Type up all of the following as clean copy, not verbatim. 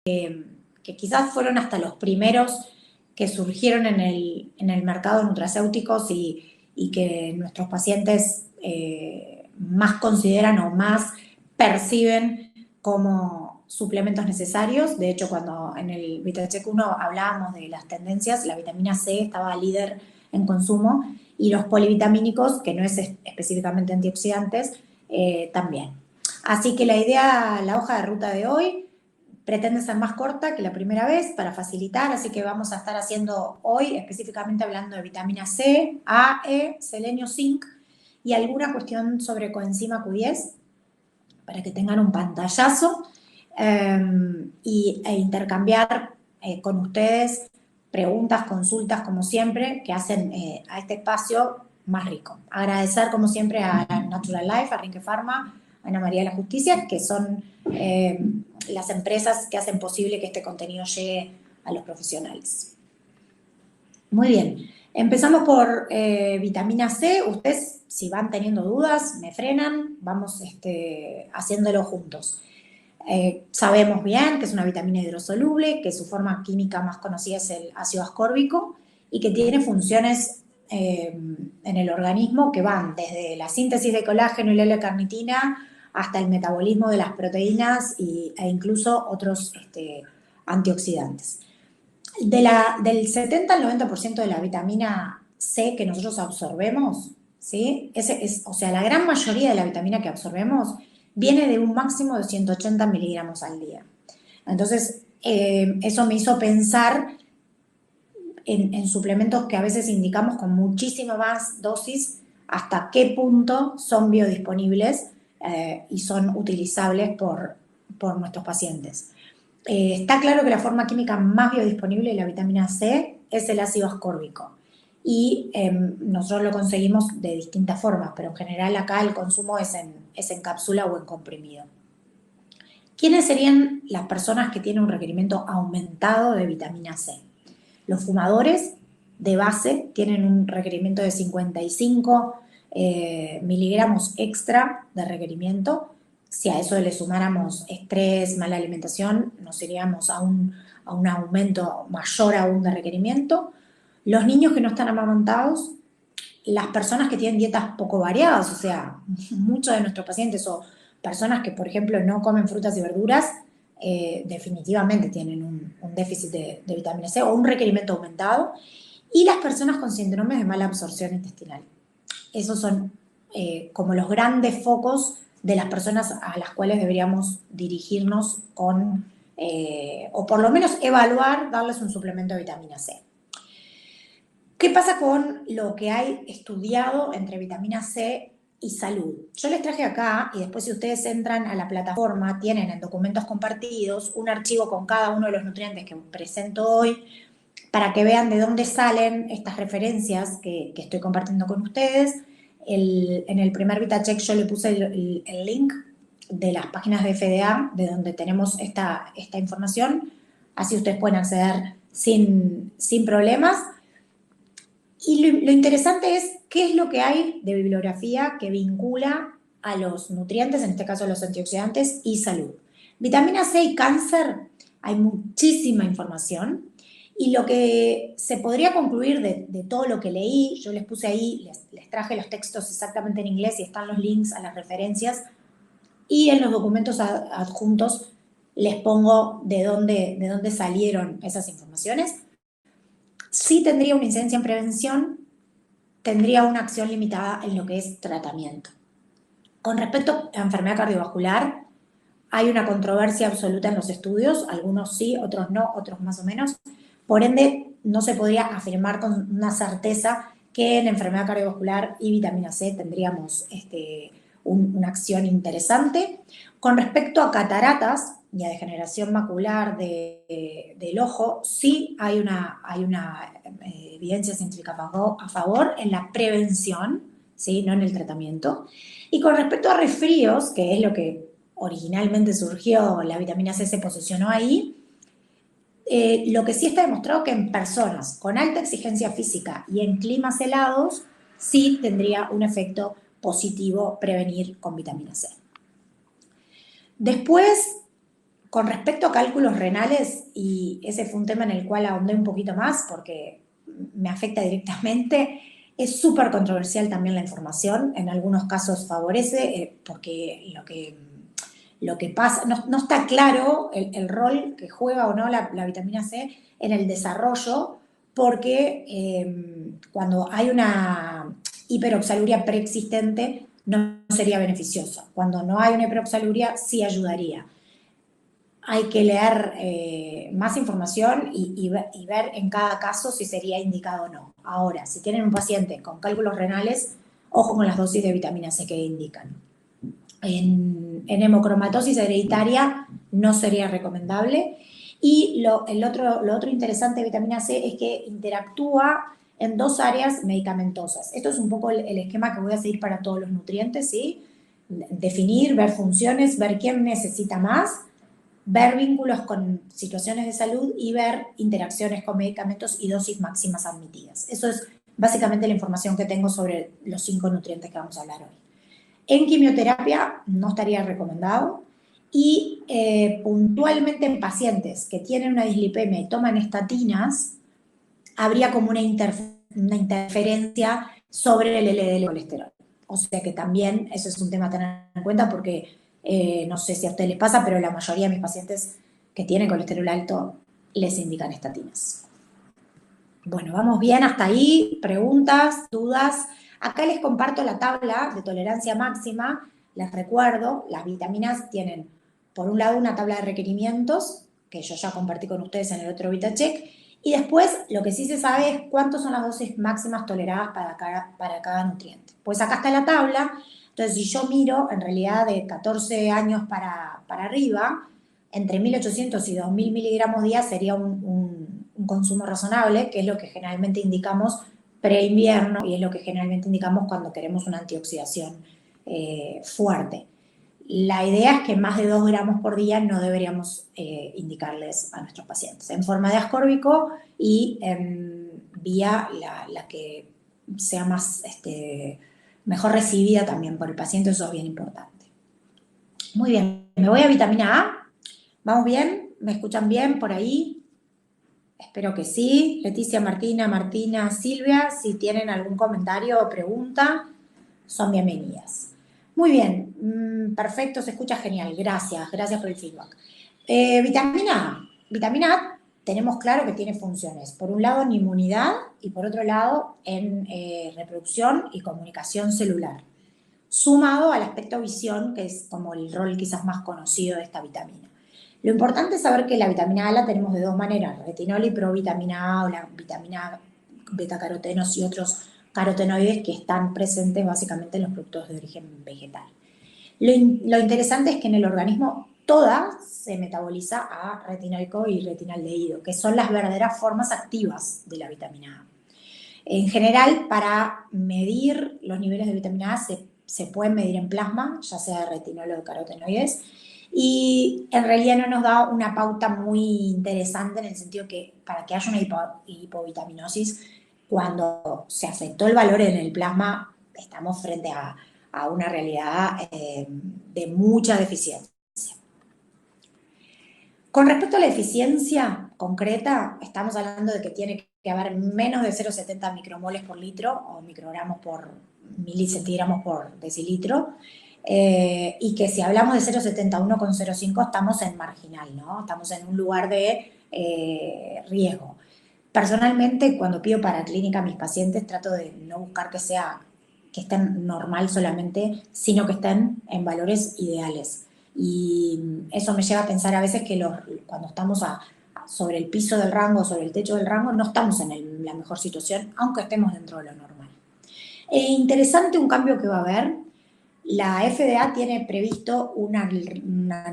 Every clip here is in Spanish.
que quizás fueron hasta los primeros que surgieron en el mercado de nutracéuticos y que nuestros pacientes más consideran o más perciben como suplementos necesarios. De hecho, cuando en el VitaCheck 1 hablábamos de las tendencias, la vitamina C estaba líder en consumo y los polivitamínicos, que no es específicamente antioxidantes, también. Así que la idea, la hoja de ruta de hoy, pretende ser más corta que la primera vez para facilitar, así que vamos a estar haciendo hoy específicamente hablando de vitamina C, A, E, selenio, zinc y alguna cuestión sobre coenzima Q10 para que tengan un pantallazo e intercambiar con ustedes preguntas, consultas como siempre que hacen a este espacio más rico. Agradecer como siempre a Natural Life, a Rinque Pharma, a Ana María de la Justicia, que son las empresas que hacen posible que este contenido llegue a los profesionales. Muy bien, empezamos por vitamina C. Ustedes, si van teniendo dudas, me frenan, vamos haciéndolo juntos. Sabemos bien que es una vitamina hidrosoluble, que su forma química más conocida es el ácido ascórbico y que tiene funciones en el organismo que van desde la síntesis de colágeno y la L-carnitina hasta el metabolismo de las proteínas e incluso otros antioxidantes. Del 70 al 90% de la vitamina C que nosotros absorbemos, ¿sí? O sea, la gran mayoría de la vitamina que absorbemos viene de un máximo de 180 miligramos al día. Entonces, eso me hizo pensar en suplementos que a veces indicamos con muchísima más dosis, hasta qué punto son biodisponibles y son utilizables por nuestros pacientes. Está claro que la forma química más biodisponible de la vitamina C es el ácido ascórbico y nosotros lo conseguimos de distintas formas, pero en general acá el consumo es en cápsula o en comprimido. ¿Quiénes serían las personas que tienen un requerimiento aumentado de vitamina C? Los fumadores de base tienen un requerimiento de 55 miligramos extra de requerimiento. Si a eso le sumáramos estrés, mala alimentación, nos iríamos a un aumento mayor aún de requerimiento. Los niños que no están amamantados, las personas que tienen dietas poco variadas, o sea, muchos de nuestros pacientes o personas que, por ejemplo, no comen frutas y verduras, definitivamente tienen un déficit de vitamina C o un requerimiento aumentado. Y las personas con síndromes de mala absorción intestinal. Esos son como los grandes focos de las personas a las cuales deberíamos dirigirnos con, o por lo menos evaluar, darles un suplemento de vitamina C. ¿Qué pasa con lo que hay estudiado entre vitamina C y salud? Yo les traje acá, y después si ustedes entran a la plataforma, tienen en documentos compartidos un archivo con cada uno de los nutrientes que presento hoy, para que vean de dónde salen estas referencias que estoy compartiendo con ustedes. En el primer VitaCheck yo le puse el link de las páginas de FDA, de donde tenemos esta información, así ustedes pueden acceder sin problemas. Y lo interesante es qué es lo que hay de bibliografía que vincula a los nutrientes, en este caso a los antioxidantes y salud. Vitamina C y cáncer, hay muchísima información. Y lo que se podría concluir de todo lo que leí, yo les puse ahí, les traje los textos exactamente en inglés y están los links a las referencias. Y en los documentos adjuntos les pongo de dónde salieron esas informaciones. Sí tendría una incidencia en prevención, tendría una acción limitada en lo que es tratamiento. Con respecto a enfermedad cardiovascular, hay una controversia absoluta en los estudios, algunos sí, otros no, otros más o menos. Por ende, no se podría afirmar con una certeza que en enfermedad cardiovascular y vitamina C tendríamos una acción interesante. Con respecto a cataratas y a degeneración macular del ojo, sí hay una evidencia científica a favor en la prevención, ¿sí? No en el tratamiento. Y con respecto a resfríos, que es lo que originalmente surgió, la vitamina C se posicionó ahí, lo que sí está demostrado que en personas con alta exigencia física y en climas helados sí tendría un efecto positivo prevenir con vitamina C. Después, Con respecto a cálculos renales, y ese fue un tema en el cual ahondé un poquito más porque me afecta directamente, es súper controversial también la información, en algunos casos favorece, porque lo que pasa, no está claro el rol que juega o no la vitamina C en el desarrollo, porque cuando hay una hiperoxaluria preexistente no sería beneficiosa. Cuando no hay una hiperoxaluria sí ayudaría. Hay que leer más información y ver en cada caso si sería indicado o no. Ahora, si tienen un paciente con cálculos renales, ojo con las dosis de vitamina C que indican. En hemocromatosis hereditaria no sería recomendable. Y lo otro interesante de vitamina C es que interactúa en dos áreas medicamentosas. Esto es un poco el esquema que voy a seguir para todos los nutrientes, ¿sí? Definir, ver funciones, ver quién necesita más, ver vínculos con situaciones de salud y ver interacciones con medicamentos y dosis máximas admitidas. Eso es básicamente la información que tengo sobre los 5 nutrientes que vamos a hablar hoy. En quimioterapia no estaría recomendado y puntualmente en pacientes que tienen una dislipemia y toman estatinas, habría como una interferencia sobre el LDL colesterol. O sea que también eso es un tema a tener en cuenta porque no sé si a ustedes les pasa, pero la mayoría de mis pacientes que tienen colesterol alto les indican estatinas. Bueno, vamos bien hasta ahí. Preguntas, dudas. Acá les comparto la tabla de tolerancia máxima. Les recuerdo, las vitaminas tienen, por un lado, una tabla de requerimientos, que yo ya compartí con ustedes en el otro VitaCheck, y después lo que sí se sabe es cuántas son las dosis máximas toleradas para cada nutriente. Pues acá está la tabla. Entonces, si yo miro, en realidad de 14 años para arriba, entre 1.800 y 2.000 miligramos día sería un consumo razonable, que es lo que generalmente indicamos pre-invierno y es lo que generalmente indicamos cuando queremos una antioxidación fuerte. La idea es que más de 2 gramos por día no deberíamos indicarles a nuestros pacientes, en forma de ascórbico y vía la que sea más, mejor recibida también por el paciente, eso es bien importante. Muy bien, me voy a vitamina A. ¿Vamos bien? ¿Me escuchan bien por ahí? Espero que sí. Leticia, Martina, Silvia, si tienen algún comentario o pregunta, son bienvenidas. Muy bien, perfecto, se escucha genial. Gracias por el feedback. Vitamina A. Vitamina A tenemos claro que tiene funciones. Por un lado en inmunidad y por otro lado en reproducción y comunicación celular. Sumado al aspecto visión, que es como el rol quizás más conocido de esta vitamina. Lo importante es saber que la vitamina A la tenemos de dos maneras, retinol y provitamina A o la vitamina betacarotenos y otros carotenoides que están presentes básicamente en los productos de origen vegetal. Lo interesante es que en el organismo toda se metaboliza a retinoico y retinaldehído, que son las verdaderas formas activas de la vitamina A. En general, para medir los niveles de vitamina A se pueden medir en plasma, ya sea de retinol o de carotenoides, y en realidad no nos da una pauta muy interesante en el sentido que para que haya una hipovitaminosis, cuando se afectó el valor en el plasma, estamos frente a una realidad de mucha deficiencia. Con respecto a la eficiencia concreta, estamos hablando de que tiene que haber menos de 0,70 micromoles por litro o microgramos por milicentigramos por decilitro, y que si hablamos de 0,71 con 0,5 estamos en marginal, ¿no? Estamos en un lugar de riesgo. Personalmente, cuando pido para clínica a mis pacientes, trato de no buscar que estén normal solamente, sino que estén en valores ideales. Y eso me lleva a pensar a veces que cuando estamos sobre el piso del rango, sobre el techo del rango, no estamos en la mejor situación, aunque estemos dentro de lo normal. Interesante un cambio que va a haber. La FDA tiene previsto una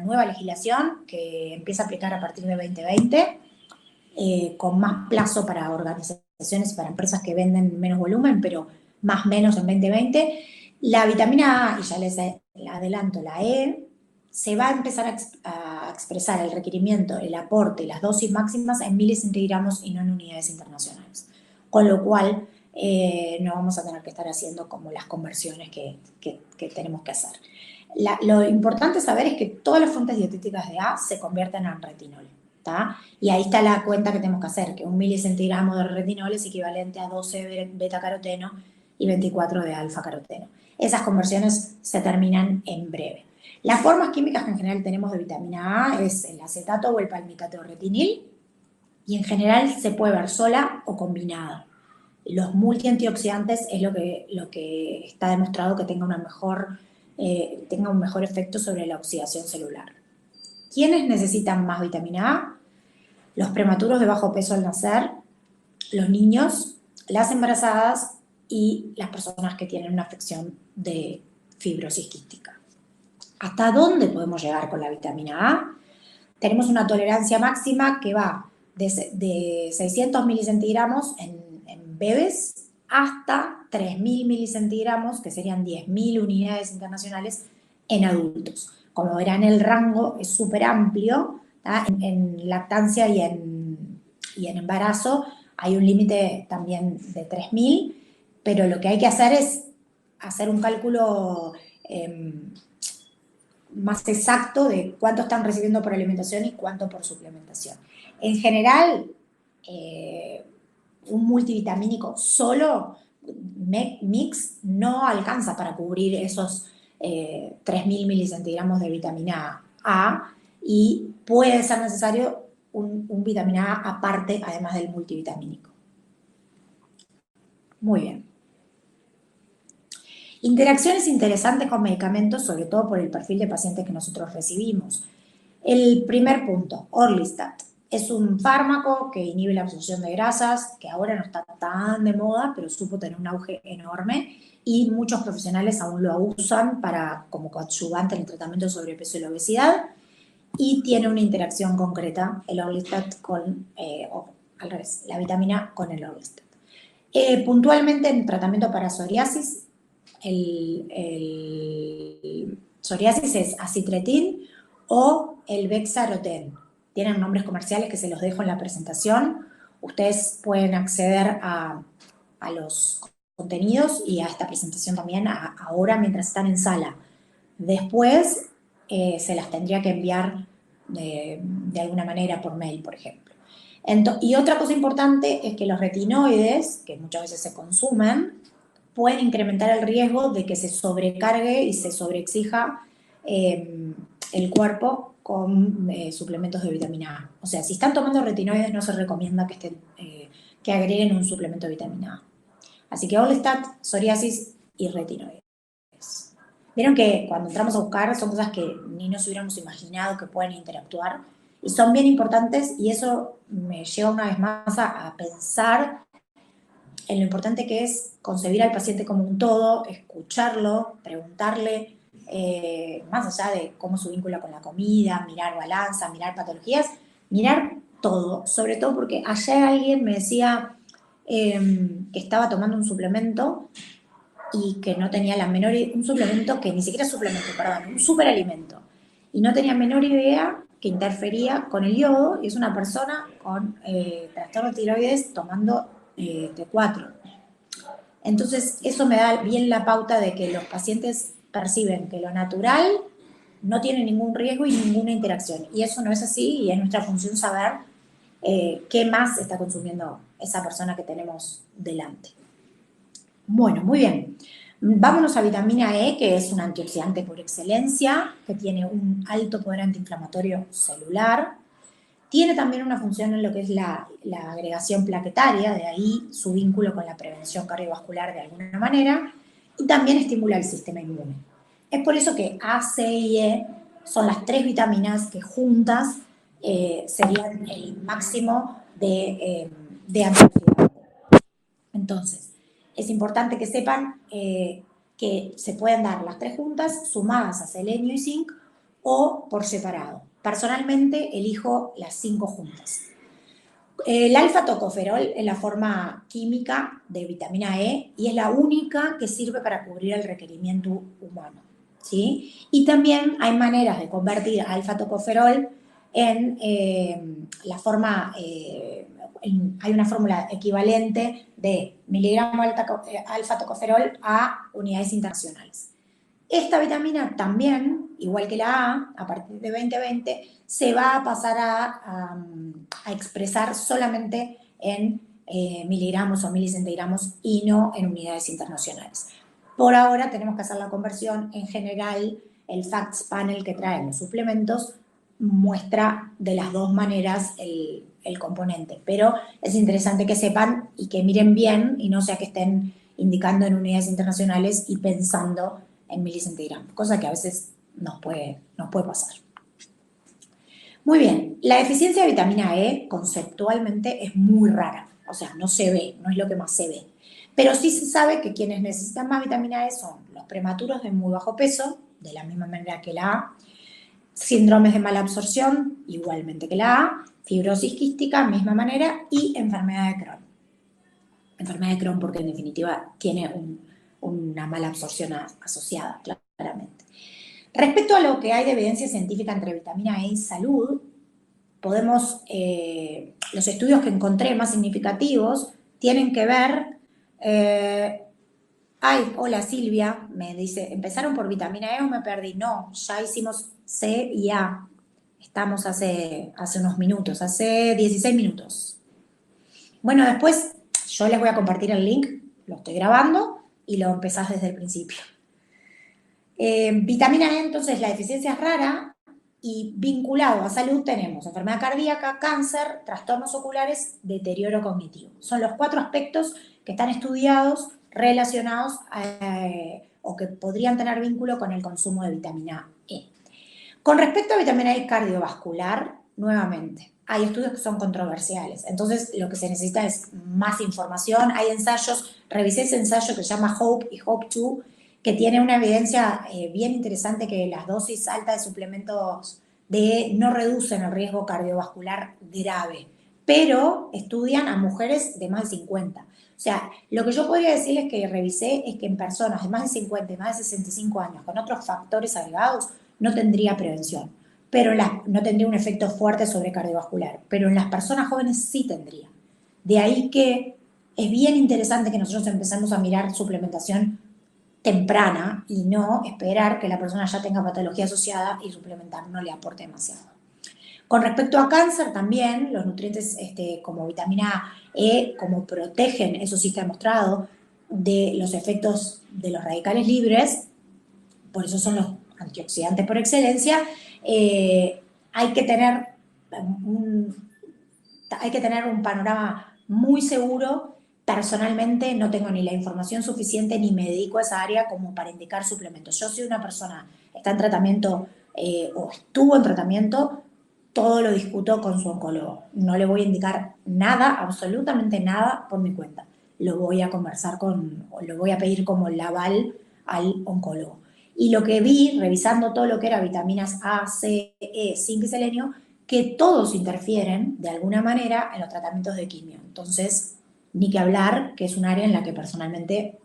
nueva legislación que empieza a aplicar a partir de 2020, con más plazo para organizaciones y para empresas que venden menos volumen, pero más o menos en 2020. La vitamina A, y ya les adelanto, la E, se va a empezar a expresar el requerimiento, el aporte, las dosis máximas en milicentigramos y no en unidades internacionales. Con lo cual, no vamos a tener que estar haciendo como las conversiones que tenemos que hacer. Lo importante saber es que todas las fuentes dietéticas de A se convierten en retinol, ¿tá? Y ahí está la cuenta que tenemos que hacer, que 1 mCg de retinol es equivalente a 12 beta-caroteno y 24 de alfa-caroteno. Esas conversiones se terminan en breve. Las formas químicas que en general tenemos de vitamina A es el acetato o el palmitato de retinil, y en general se puede ver sola o combinada. Los multiantioxidantes es lo que está demostrado que tenga un mejor efecto sobre la oxidación celular. ¿Quiénes necesitan más vitamina A? Los prematuros de bajo peso al nacer, los niños, las embarazadas y las personas que tienen una afección de fibrosis quística. ¿Hasta dónde podemos llegar con la vitamina A? Tenemos una tolerancia máxima que va de 600 milicentigramos en bebés hasta 3.000 milicentigramos, que serían 10.000 unidades internacionales en adultos. Como verán, el rango es súper amplio. En lactancia y en embarazo hay un límite también de 3.000, pero lo que hay que hacer es hacer un cálculo más exacto de cuánto están recibiendo por alimentación y cuánto por suplementación. En general, un multivitamínico solo, mix, no alcanza para cubrir esos 3.000 milicentigramos de vitamina A, y puede ser necesario un vitamina A aparte, además del multivitamínico. Muy bien. Interacciones interesantes con medicamentos, sobre todo por el perfil de pacientes que nosotros recibimos. El primer punto, Orlistat. Es un fármaco que inhibe la absorción de grasas, que ahora no está tan de moda, pero supo tener un auge enorme y muchos profesionales aún lo usan como coadyuvante en el tratamiento de sobrepeso y la obesidad, y tiene una interacción concreta, el Orlistat o al revés, la vitamina con el Orlistat. Puntualmente en tratamiento para psoriasis, el psoriasis es acitretin o el Bexaroten. Tienen nombres comerciales que se los dejo en la presentación. Ustedes pueden acceder a los contenidos y a esta presentación también ahora mientras están en sala. Después se las tendría que enviar de alguna manera por mail, por ejemplo. Y otra cosa importante es que los retinoides, que muchas veces se consumen, pueden incrementar el riesgo de que se sobrecargue y se sobreexija el cuerpo con suplementos de vitamina A. O sea, si están tomando retinoides, no se recomienda que agreguen un suplemento de vitamina A. Así que Orlistat, psoriasis y retinoides. Vieron que cuando entramos a buscar son cosas que ni nos hubiéramos imaginado que pueden interactuar y son bien importantes, y eso me lleva una vez más a pensar en lo importante que es concebir al paciente como un todo, escucharlo, preguntarle, más allá de cómo su vínculo con la comida, mirar balanza, mirar patologías, mirar todo, sobre todo porque ayer alguien me decía que estaba tomando un suplemento y que no tenía un suplemento que ni siquiera es suplemento, perdón, un superalimento, y no tenía menor idea que interfería con el yodo, y es una persona con trastorno de tiroides tomando T4. Entonces, eso me da bien la pauta de que los pacientes perciben que lo natural no tiene ningún riesgo y ninguna interacción. Y eso no es así, y es nuestra función saber qué más está consumiendo esa persona que tenemos delante. Bueno, muy bien. Vámonos a vitamina E, que es un antioxidante por excelencia, que tiene un alto poder antiinflamatorio celular. Tiene también una función en lo que es la agregación plaquetaria, de ahí su vínculo con la prevención cardiovascular de alguna manera, y también estimula el sistema inmune. Es por eso que A, C y E son las 3 vitaminas que juntas serían el máximo de antioxidante. Entonces, es importante que sepan que se pueden dar las 3 juntas, sumadas a selenio y zinc, o por separado. Personalmente elijo las 5 juntas. El alfa-tocoferol es la forma química de vitamina E y es la única que sirve para cubrir el requerimiento humano, ¿sí? Y también hay maneras de convertir alfa-tocoferol en la forma hay una fórmula equivalente de miligramo alfa-tocoferol a unidades internacionales. Esta vitamina también, igual que la A partir de 2020, se va a pasar a expresar solamente en miligramos o milicentigramos y no en unidades internacionales. Por ahora tenemos que hacer la conversión. En general, el Facts Panel que traen los suplementos muestra de las dos maneras el componente, pero es interesante que sepan y que miren bien y no sea que estén indicando en unidades internacionales y pensando en milicentigramos, cosa que a veces nos puede pasar. Muy bien, la deficiencia de vitamina E conceptualmente es muy rara, o sea, no se ve, no es lo que más se ve, pero sí se sabe que quienes necesitan más vitamina E son los prematuros de muy bajo peso, de la misma manera que la A, síndromes de mala absorción, igualmente que la A, fibrosis quística, misma manera, y enfermedad de Crohn. Enfermedad de Crohn porque en definitiva tiene una mala absorción asociada, claramente. Respecto a lo que hay de evidencia científica entre vitamina E y salud, los estudios que encontré más significativos tienen que ver, hola Silvia, me dice, ¿empezaron por vitamina E o me perdí? No, ya hicimos C y A, estamos hace unos minutos, hace 16 minutos. Bueno, después yo les voy a compartir el link, lo estoy grabando y lo empezás desde el principio. Vitamina E, entonces, la deficiencia es rara y vinculado a salud tenemos enfermedad cardíaca, cáncer, trastornos oculares, deterioro cognitivo. Son los 4 aspectos que están estudiados relacionados o que podrían tener vínculo con el consumo de vitamina E. Con respecto a vitamina E cardiovascular, nuevamente, hay estudios que son controversiales. Entonces, lo que se necesita es más información. Hay ensayos, revisé ese ensayo que se llama HOPE y HOPE2, que tiene una evidencia bien interesante que las dosis altas de suplementos de no reducen el riesgo cardiovascular grave, pero estudian a mujeres de más de 50. O sea, lo que yo podría decirles que revisé es que en personas de más de 50 y más de 65 años con otros factores agregados no tendría prevención, pero no tendría un efecto fuerte sobre cardiovascular, pero en las personas jóvenes sí tendría. De ahí que es bien interesante que nosotros empecemos a mirar suplementación temprana y no esperar que la persona ya tenga patología asociada y suplementar no le aporte demasiado. Con respecto a cáncer también, los nutrientes como vitamina E, como protegen, eso sí está demostrado, de los efectos de los radicales libres, por eso son los antioxidantes por excelencia, hay que tener un panorama muy seguro. Personalmente no tengo ni la información suficiente ni me dedico a esa área como para indicar suplementos. Yo soy una persona que está en tratamiento o estuvo en tratamiento, todo lo discuto con su oncólogo. No le voy a indicar nada, absolutamente nada por mi cuenta. Lo voy a conversar lo voy a pedir como el aval al oncólogo. Y lo que vi, revisando todo lo que era vitaminas A, C, E, zinc y selenio, que todos interfieren de alguna manera en los tratamientos de quimio. Entonces, ni que hablar, que es un área en la que personalmente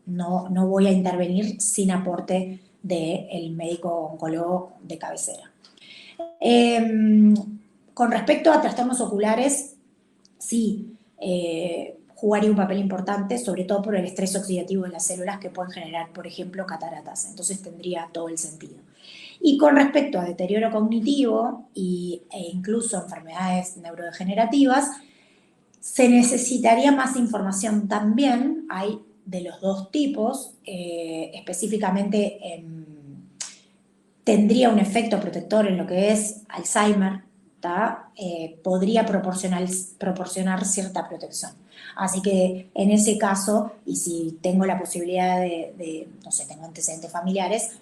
no voy a intervenir sin aporte del médico oncólogo de cabecera. Con respecto a trastornos oculares, sí, jugaría un papel importante, sobre todo por el estrés oxidativo de las células que pueden generar, por ejemplo, cataratas. Entonces tendría todo el sentido. Y con respecto a deterioro cognitivo e incluso enfermedades neurodegenerativas, se necesitaría más información también. Hay de los dos tipos, específicamente tendría un efecto protector en lo que es Alzheimer, podría proporcionar cierta protección. Así que en ese caso, y si tengo la posibilidad no sé, tengo antecedentes familiares,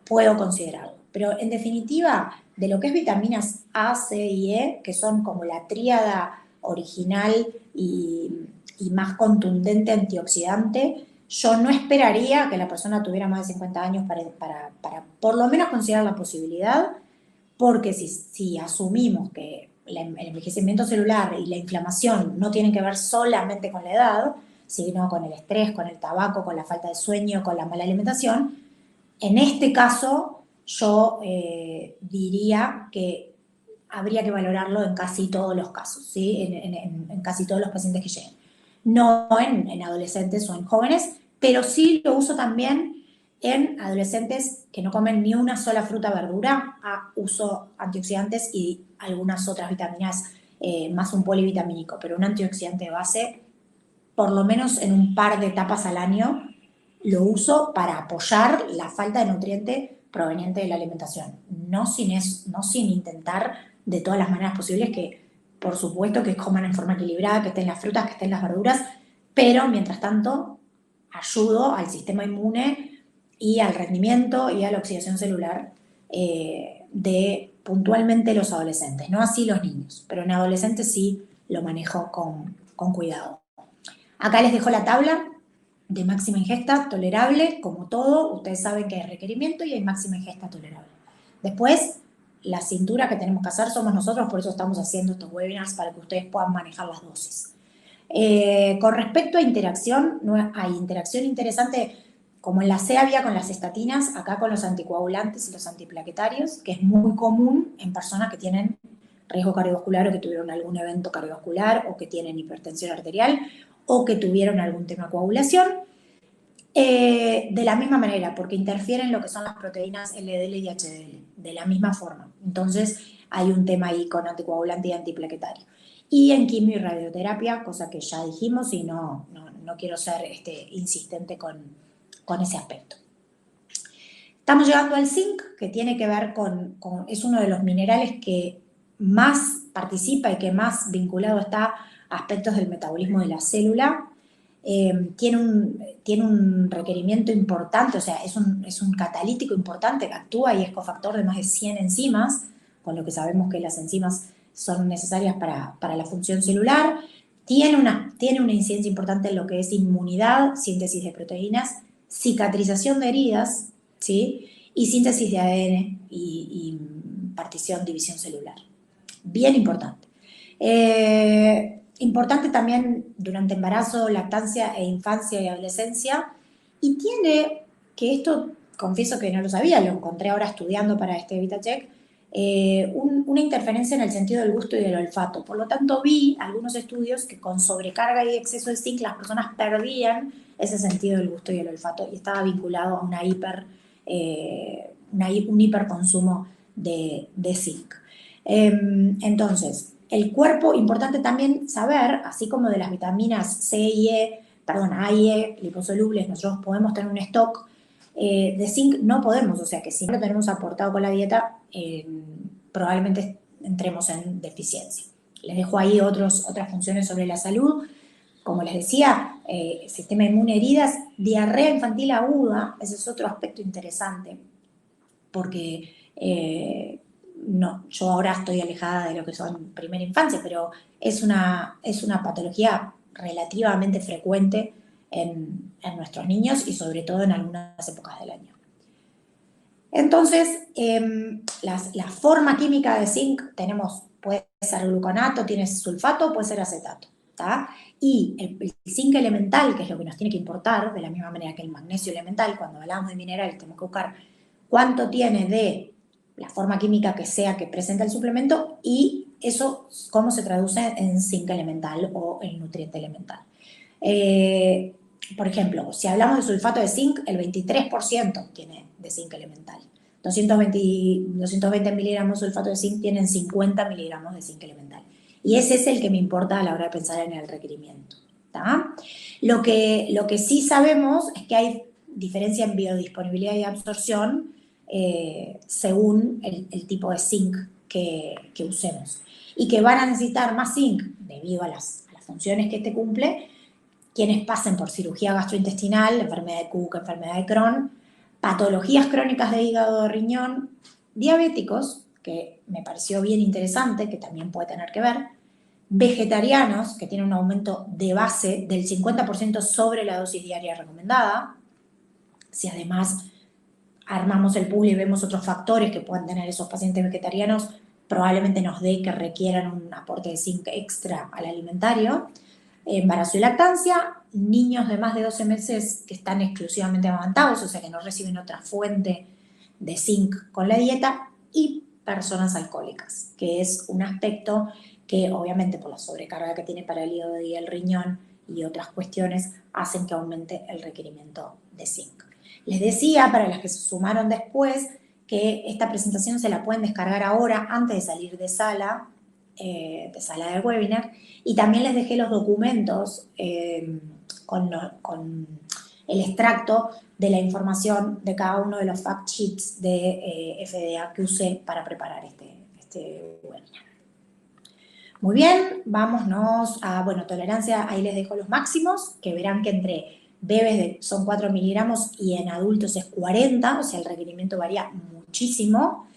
puedo considerarlo. Pero en definitiva, de lo que es vitaminas A, C y E, que son como la tríada original y más contundente antioxidante, yo no esperaría que la persona tuviera más de 50 años para por lo menos considerar la posibilidad, porque si asumimos que el envejecimiento celular y la inflamación no tienen que ver solamente con la edad, sino con el estrés, con el tabaco, con la falta de sueño, con la mala alimentación, en este caso yo diría que habría que valorarlo en casi todos los casos, ¿sí? En casi todos los pacientes que lleguen. No en adolescentes o en jóvenes, pero sí lo uso también en adolescentes que no comen ni una sola fruta o verdura. Uso antioxidantes y algunas otras vitaminas, más un polivitamínico, pero un antioxidante de base, por lo menos en un par de etapas al año, lo uso para apoyar la falta de nutriente proveniente de la alimentación. No sin intentar de todas las maneras posibles que, por supuesto, que coman en forma equilibrada, que estén las frutas, que estén las verduras, pero mientras tanto ayudo al sistema inmune y al rendimiento y a la oxidación celular, de puntualmente los adolescentes, no así los niños, pero en adolescentes sí lo manejo con cuidado. Acá les dejo la tabla de máxima ingesta tolerable, como todo, ustedes saben que hay requerimiento y hay máxima ingesta tolerable. Después, la cintura que tenemos que hacer somos nosotros, por eso estamos haciendo estos webinars para que ustedes puedan manejar las dosis. Con respecto a interacción, no hay interacción interesante como en la C había con las estatinas, acá con los anticoagulantes y los antiplaquetarios, que es muy común en personas que tienen riesgo cardiovascular o que tuvieron algún evento cardiovascular o que tienen hipertensión arterial o que tuvieron algún tema de coagulación. De la misma manera, porque interfieren lo que son las proteínas LDL y HDL, de la misma forma. Entonces, hay un tema ahí con anticoagulante y antiplaquetario. Y en quimio y radioterapia, cosa que ya dijimos y no quiero ser insistente con ese aspecto. Estamos llegando al zinc, que tiene que ver es uno de los minerales que más participa y que más vinculado está a aspectos del metabolismo de la célula. Tiene un requerimiento importante, o sea, es un catalítico importante que actúa y es cofactor de más de 100 enzimas, con lo que sabemos que las enzimas son necesarias para la función celular. Tiene una incidencia importante en lo que es inmunidad, síntesis de proteínas, cicatrización de heridas, ¿sí? Y síntesis de ADN y partición, división celular. Bien importante. Importante también durante embarazo, lactancia e infancia y adolescencia. Y tiene, que esto confieso que no lo sabía, lo encontré ahora estudiando para este VitaCheck, una interferencia en el sentido del gusto y del olfato. Por lo tanto, vi algunos estudios que con sobrecarga y exceso de zinc las personas perdían ese sentido del gusto y el olfato y estaba vinculado a un hiperconsumo de zinc. Entonces, el cuerpo, importante también saber, así como de las vitaminas A y E, liposolubles, nosotros podemos tener un stock, de zinc no podemos, o sea que si no lo tenemos aportado con la dieta, probablemente entremos en deficiencia. Les dejo ahí otras funciones sobre la salud. Como les decía, sistema inmune, heridas, diarrea infantil aguda, ese es otro aspecto interesante, porque yo ahora estoy alejada de lo que son primera infancia, pero es una patología relativamente frecuente en nuestros niños y sobre todo en algunas épocas del año. Entonces, la forma química de zinc puede ser gluconato, tiene sulfato, puede ser acetato, ¿tá? Y el zinc elemental, que es lo que nos tiene que importar, de la misma manera que el magnesio elemental, cuando hablamos de minerales tenemos que buscar cuánto tiene de la forma química que sea que presenta el suplemento y eso cómo se traduce en zinc elemental o el nutriente elemental. Por ejemplo, si hablamos de sulfato de zinc, el 23% tiene de zinc elemental. 220 miligramos de sulfato de zinc tienen 50 miligramos de zinc elemental. Y ese es el que me importa a la hora de pensar en el requerimiento, ¿tá? Lo que sí sabemos es que hay diferencia en biodisponibilidad y absorción, según el tipo de zinc que usemos. Y que van a necesitar más zinc debido a las funciones que este cumple quienes pasen por cirugía gastrointestinal, enfermedad de Cook, enfermedad de Crohn, patologías crónicas de hígado, de riñón, diabéticos, que me pareció bien interesante, que también puede tener que ver, vegetarianos, que tienen un aumento de base del 50% sobre la dosis diaria recomendada. Si además armamos el pool y vemos otros factores que puedan tener esos pacientes vegetarianos, probablemente nos dé que requieran un aporte de zinc extra al alimentario. Embarazo y lactancia, niños de más de 12 meses que están exclusivamente amamantados, o sea que no reciben otra fuente de zinc con la dieta, y personas alcohólicas, que es un aspecto que obviamente por la sobrecarga que tiene para el hígado y el riñón y otras cuestiones hacen que aumente el requerimiento de zinc. Les decía, para las que se sumaron después, que esta presentación se la pueden descargar ahora antes de salir de sala del webinar, y también les dejé los documentos con el extracto de la información de cada uno de los fact sheets de FDA que usé para preparar este webinar. Muy bien, vámonos a, bueno, tolerancia, ahí les dejo los máximos, que verán que entre bebés son 4 miligramos y en adultos es 40, o sea, el requerimiento varía muchísimo.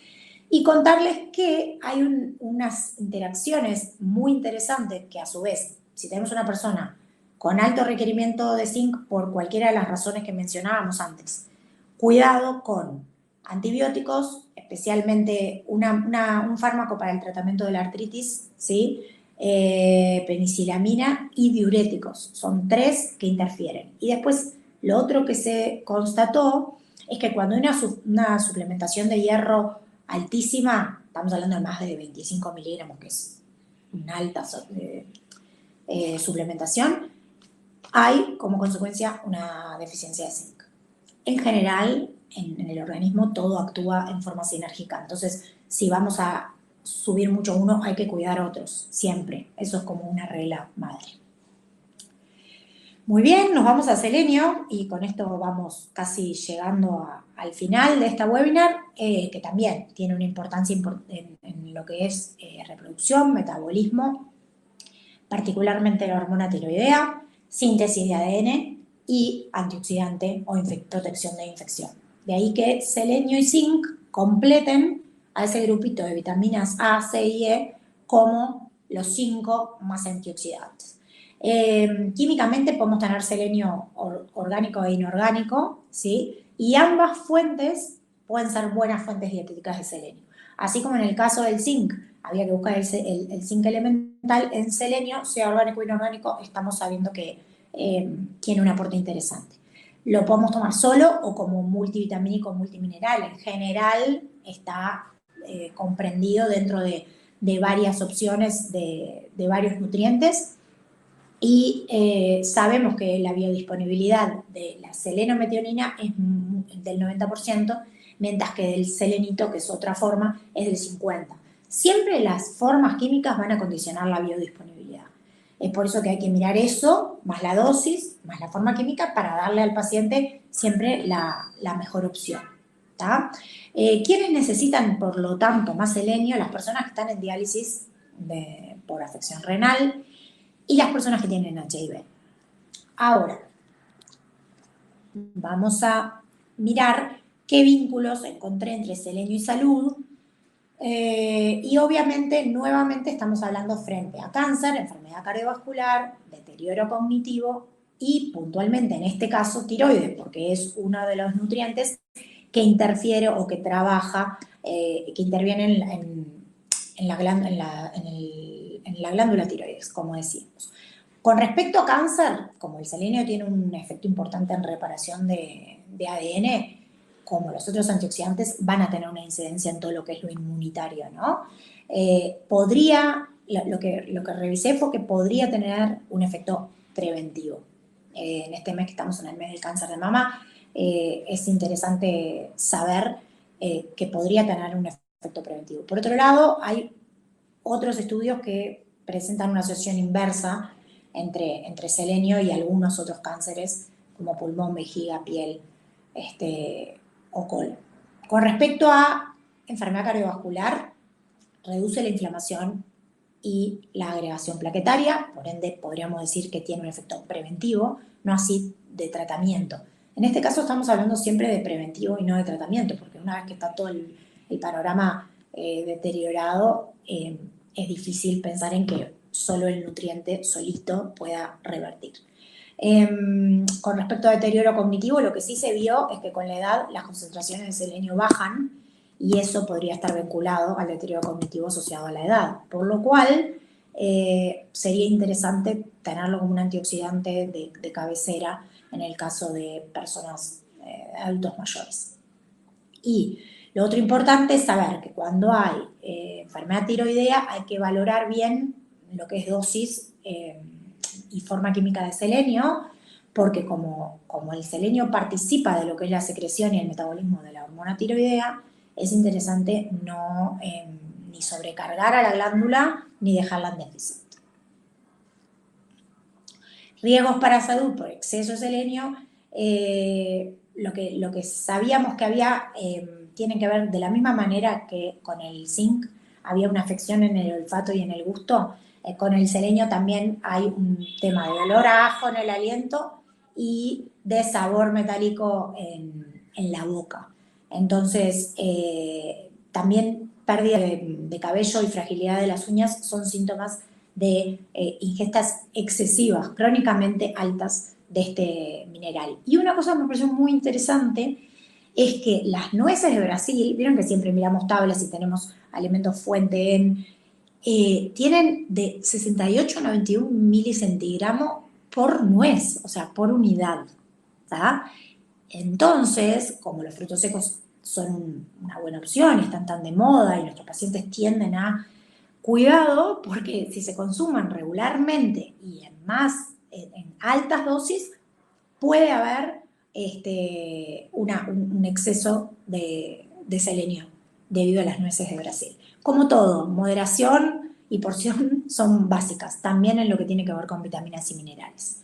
Y contarles que hay unas interacciones muy interesantes que a su vez, si tenemos una persona con alto requerimiento de zinc por cualquiera de las razones que mencionábamos antes, cuidado con antibióticos, especialmente un fármaco para el tratamiento de la artritis, ¿sí? Penicilamina y diuréticos. Son 3 que interfieren. Y después, lo otro que se constató es que cuando hay una suplementación de hierro altísima, estamos hablando de más de 25 miligramos, que es una alta suplementación, hay como consecuencia una deficiencia de zinc. En general, en el organismo todo actúa en forma sinérgica. Entonces, si vamos a subir mucho uno, hay que cuidar otros, siempre. Eso es como una regla madre. Muy bien, nos vamos a selenio y con esto vamos casi llegando al final de esta webinar, que también tiene una importancia en lo que es reproducción, metabolismo, particularmente la hormona tiroidea, síntesis de ADN y antioxidante o protección de infección. De ahí que selenio y zinc completen a ese grupito de vitaminas A, C y E como los 5 más antioxidantes. Químicamente podemos tener selenio orgánico e inorgánico, ¿sí? Y ambas fuentes pueden ser buenas fuentes dietéticas de selenio. Así como en el caso del zinc, había que buscar el zinc elemental, en selenio, sea orgánico o inorgánico, estamos sabiendo que tiene un aporte interesante. Lo podemos tomar solo o como multivitamínico, multimineral. En general está comprendido dentro de varias opciones de varios nutrientes. Y sabemos que la biodisponibilidad de la selenometionina es del 90%, mientras que del selenito, que es otra forma, es del 50%. Siempre las formas químicas van a condicionar la biodisponibilidad. Es por eso que hay que mirar eso, más la dosis, más la forma química, para darle al paciente siempre la mejor opción. ¿Quiénes necesitan, por lo tanto, más selenio? Las personas que están en diálisis por afección renal, y las personas que tienen HIV. Ahora, vamos a mirar qué vínculos encontré entre selenio y salud. Y obviamente, nuevamente estamos hablando frente a cáncer, enfermedad cardiovascular, deterioro cognitivo y puntualmente en este caso tiroides, porque es uno de los nutrientes que interfiere o que trabaja, que interviene en la glándula tiroides, como decíamos. Con respecto a cáncer, como el selenio tiene un efecto importante en reparación de ADN, como los otros antioxidantes, van a tener una incidencia en todo lo que es lo inmunitario, ¿no? Lo que revisé fue que podría tener un efecto preventivo. En este mes que estamos en el mes del cáncer de mama, es interesante saber que podría tener un efecto preventivo. Por otro lado, hay otros estudios que presentan una asociación inversa entre selenio y algunos otros cánceres como pulmón, vejiga, piel o colon. Con respecto a enfermedad cardiovascular, reduce la inflamación y la agregación plaquetaria, por ende podríamos decir que tiene un efecto preventivo, no así de tratamiento. En este caso estamos hablando siempre de preventivo y no de tratamiento, porque una vez que está todo el panorama deteriorado, es difícil pensar en que solo el nutriente solito pueda revertir. Con respecto a deterioro cognitivo, lo que sí se vio es que con la edad las concentraciones de selenio bajan y eso podría estar vinculado al deterioro cognitivo asociado a la edad, por lo cual sería interesante tenerlo como un antioxidante de cabecera en el caso de personas adultos mayores. Y Lo otro importante es saber que cuando hay enfermedad tiroidea hay que valorar bien lo que es dosis y forma química de selenio, porque como el selenio participa de lo que es la secreción y el metabolismo de la hormona tiroidea, es interesante no ni sobrecargar a la glándula ni dejarla en déficit. Riesgos para salud por exceso de selenio, lo que sabíamos que había tiene que ver de la misma manera que con el zinc había una afección en el olfato y en el gusto, con el selenio también hay un tema de olor a ajo en el aliento y de sabor metálico en la boca. Entonces, también pérdida de cabello y fragilidad de las uñas son síntomas de ingestas excesivas, crónicamente altas de este mineral. Y una cosa que me pareció muy interesante es que las nueces de Brasil, vieron que siempre miramos tablas y tenemos alimentos fuente tienen de 68 a 91 milicentigramos por nuez, o sea, por unidad. ¿Tá? Entonces, como los frutos secos son una buena opción, están tan de moda y nuestros pacientes tienden a cuidado, porque si se consuman regularmente y en altas dosis, puede haber un exceso de selenio debido a las nueces de Brasil. Como todo, moderación y porción son básicas, también en lo que tiene que ver con vitaminas y minerales.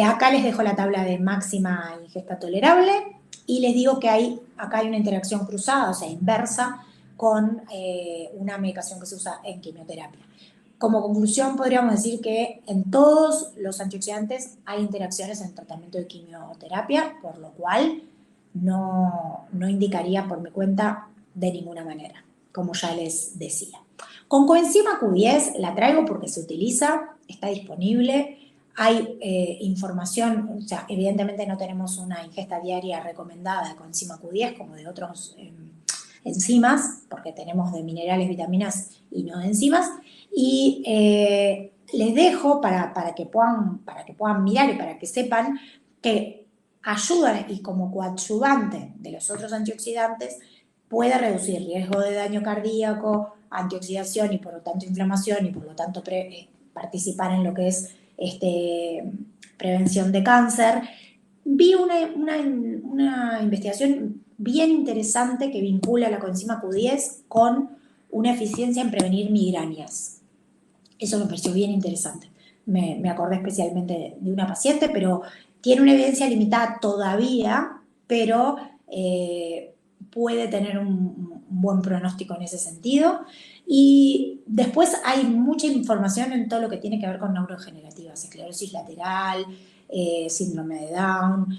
Acá les dejo la tabla de máxima ingesta tolerable y les digo que acá hay una interacción cruzada, o sea, inversa, con una medicación que se usa en quimioterapia. Como conclusión, podríamos decir que en todos los antioxidantes hay interacciones en el tratamiento de quimioterapia, por lo cual no indicaría por mi cuenta de ninguna manera, como ya les decía. Con coenzima Q10 la traigo porque se utiliza, está disponible, hay información, o sea, evidentemente no tenemos una ingesta diaria recomendada de coenzima Q10 como de otros enzimas, porque tenemos de minerales, vitaminas y no de enzimas, y les dejo para que puedan mirar y para que sepan que ayuda y como coadyuvante de los otros antioxidantes puede reducir riesgo de daño cardíaco, antioxidación y por lo tanto inflamación y por lo tanto participar en lo que es prevención de cáncer. Vi una investigación bien interesante que vincula la coenzima Q10 con una eficiencia en prevenir migrañas. Eso me pareció bien interesante. Me acordé especialmente de una paciente, pero tiene una evidencia limitada todavía, pero puede tener un buen pronóstico en ese sentido. Y después hay mucha información en todo lo que tiene que ver con neurodegenerativas, esclerosis lateral, síndrome de Down,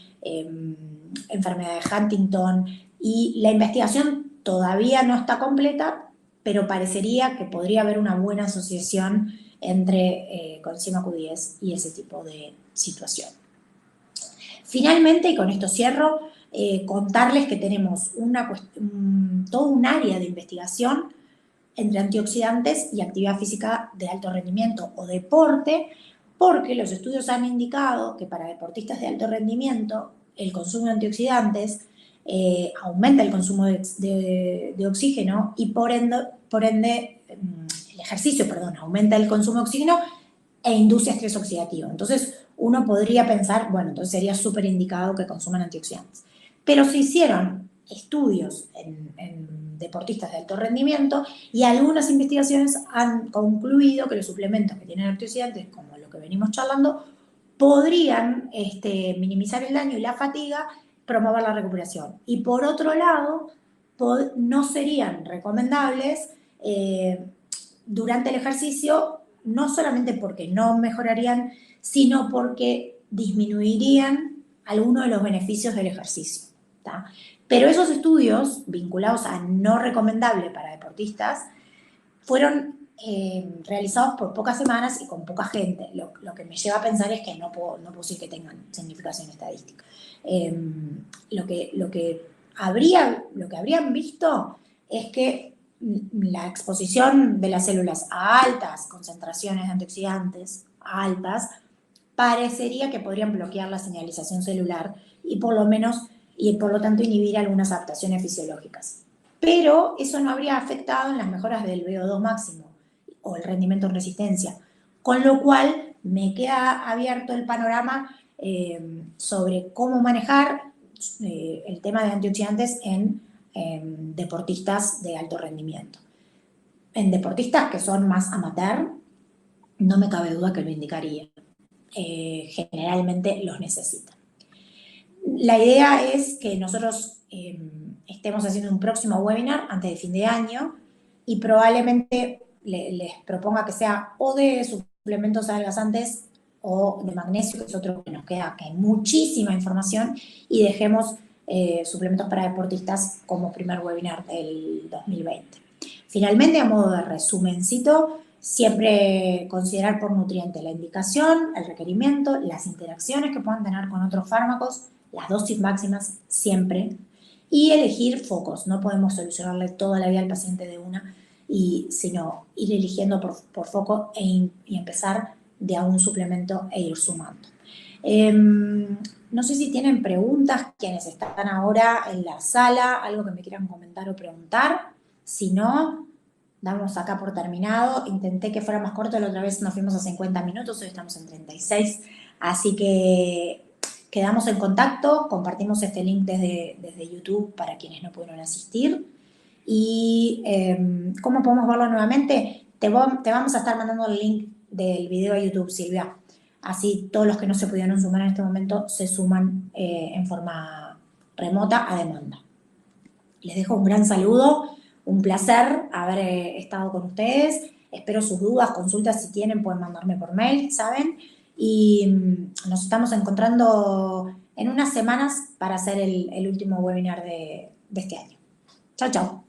enfermedad de Huntington, y la investigación todavía no está completa, pero parecería que podría haber una buena asociación entre coenzima Q10 y ese tipo de situación. Finalmente, y con esto cierro, contarles que tenemos todo un área de investigación entre antioxidantes y actividad física de alto rendimiento o deporte, porque los estudios han indicado que para deportistas de alto rendimiento el consumo de antioxidantes aumenta el consumo de oxígeno y por ende el ejercicio, aumenta el consumo de oxígeno e induce estrés oxidativo. Entonces uno podría pensar, bueno, entonces sería súper indicado que consuman antioxidantes. Pero se hicieron estudios en deportistas de alto rendimiento y algunas investigaciones han concluido que los suplementos que tienen antioxidantes, como lo que venimos charlando, podrían minimizar el daño y la fatiga, promover la recuperación. Y por otro lado, no serían recomendables durante el ejercicio, no solamente porque no mejorarían, sino porque disminuirían algunos de los beneficios del ejercicio. ¿Tá? Pero esos estudios vinculados a no recomendable para deportistas fueron realizados por pocas semanas y con poca gente. Lo que me lleva a pensar es que no puedo decir que tengan significación estadística. Lo que habrían visto es que la exposición de las células a altas concentraciones de antioxidantes, altas, parecería que podrían bloquear la señalización celular y por lo tanto inhibir algunas adaptaciones fisiológicas. pero eso no habría afectado en las mejoras del VO2 máximo o el rendimiento en resistencia. Con lo cual, me queda abierto el panorama sobre cómo manejar el tema de antioxidantes en deportistas de alto rendimiento. En deportistas que son más amateur, no me cabe duda que lo indicaría. Generalmente los necesitan. La idea es que nosotros estemos haciendo un próximo webinar antes de fin de año y probablemente les proponga que sea o de suplementos adelgazantes o de magnesio, que es otro que nos queda, que hay muchísima información, y dejemos suplementos para deportistas como primer webinar del 2020. Finalmente, a modo de resumencito, siempre considerar por nutriente la indicación, el requerimiento, las interacciones que puedan tener con otros fármacos, las dosis máximas siempre, y elegir focos. No podemos solucionarle toda la vida al paciente de una, sino ir eligiendo por foco y empezar de a un suplemento e ir sumando. No sé si tienen preguntas quienes están ahora en la sala, algo que me quieran comentar o preguntar. Si no, damos acá por terminado. Intenté que fuera más corto, la otra vez nos fuimos a 50 minutos, hoy estamos en 36. Así que quedamos en contacto, compartimos este link desde YouTube para quienes no pudieron asistir. Y ¿cómo podemos verlo nuevamente? Te vamos a estar mandando el link del video a YouTube, Silvia. Así todos los que no se pudieron sumar en este momento se suman en forma remota a demanda. Les dejo un gran saludo, un placer haber estado con ustedes. Espero sus dudas, consultas, si tienen pueden mandarme por mail, ¿saben? Y nos estamos encontrando en unas semanas para hacer el último webinar de este año. Chao, chao.